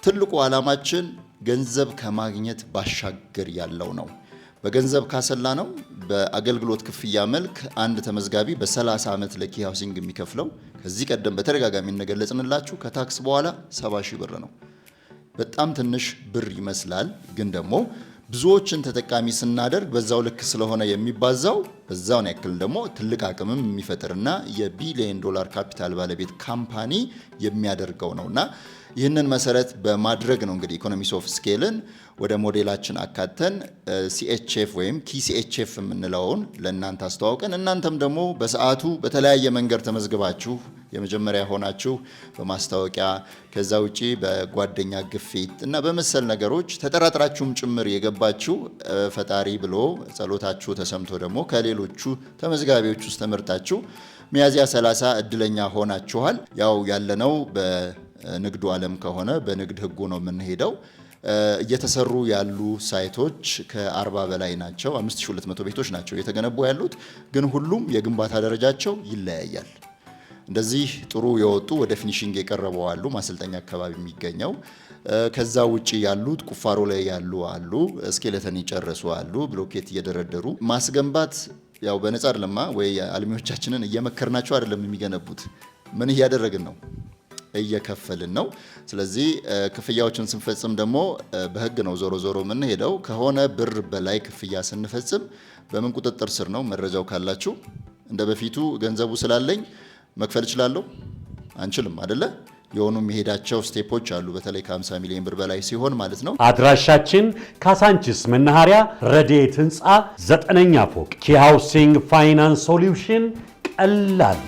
ትልቁ ዓላማችን ገንዘብ ከማግኘት ባሻገር ያለው ነው። በገንዘብ ካሰላ ነው በአገልግሎት ክፍያ መልክ አንድ ተመዝጋቢ በ30 ዓመት ለኪ ሃውሲንግ የሚከፍለው ከዚህ ቀደም በተደጋጋሚ እንደገለጽንላችሁ ከታክስ በኋላ 70,000 ብር ነው። በጣም ትንሽ ብር ይመስላል፣ ግን ደግሞ ብዙዎችን ተጠቃሚ ስናደርግ በዛው ልክ ስለሆነ የሚባዛው በዛው ያክል ደግሞ ትልቅ አቅምም የሚፈጥርና የቢሊየን ዶላር ካፒታል ባለቤት ካምፓኒ የሚያደርገው ነውና ይህንን መሰረት በማድረግ ነው እንግዲህ ኢኮኖሚስ ኦፍ ስኬልን ወደ ሞዴላችን አካተን ሲኤችኤፍ ወይም ኪሲኤችኤፍ የምንለውን ለእናንተ አስተዋውቀን እናንተም ደግሞ በሰዓቱ በተለያየ መንገድ ተመዝግባችሁ የመጀመሪያ ሆናችሁ በማስታወቂያ ከዛ ውጪ በጓደኛ ግፊት እና በመሰል ነገሮች ተጠራጥራችሁም ጭምር የገባችሁ ፈጣሪ ብሎ ጸሎታችሁ ተሰምቶ ደግሞ ከሌሎቹ ተመዝጋቢዎች ውስጥ ተመርጣችሁ ሚያዝያ 30 እድለኛ ሆናችኋል። ያው ያለነው በንግዱ ዓለም ከሆነ በንግድ ህጉ ነው የምንሄደው። እየተሰሩ ያሉ ሳይቶች ከ40 በላይ ናቸው። 5200 ቤቶች ናቸው እየተገነቡ ያሉት፣ ግን ሁሉም የግንባታ ደረጃቸው ይለያያል። እንደዚህ ጥሩ የወጡ ወደ ፊኒሺንግ የቀረቡ አሉ፣ ማሰልጠኛ አካባቢ የሚገኘው። ከዛ ውጪ ያሉት ቁፋሮ ላይ ያሉ አሉ፣ ስኬሌተን ይጨርሱ አሉ፣ ብሎኬት እየደረደሩ ማስገንባት ያው በነፃ አይደለማ ወይ አልሚዎቻችንን እየመከርናቸው አይደለም የሚገነቡት። ምን እያደረግን ነው? እየከፈልን ነው። ስለዚህ ክፍያዎችን ስንፈጽም ደግሞ በህግ ነው ዞሮ ዞሮ የምንሄደው። ከሆነ ብር በላይ ክፍያ ስንፈጽም በምን ቁጥጥር ስር ነው? መረጃው ካላችሁ እንደ በፊቱ ገንዘቡ ስላለኝ መክፈል እችላለሁ? አንችልም አይደለ? የሆኑ የሚሄዳቸው ስቴፖች አሉ። በተለይ ከ50 ሚሊዮን ብር በላይ ሲሆን ማለት ነው። አድራሻችን ካሳንቺስ መናኸሪያ ረድኤት ህንፃ 9ኛ ፎቅ ኪ ሃውሲንግ ፋይናንስ ሶሉሽን ቀላል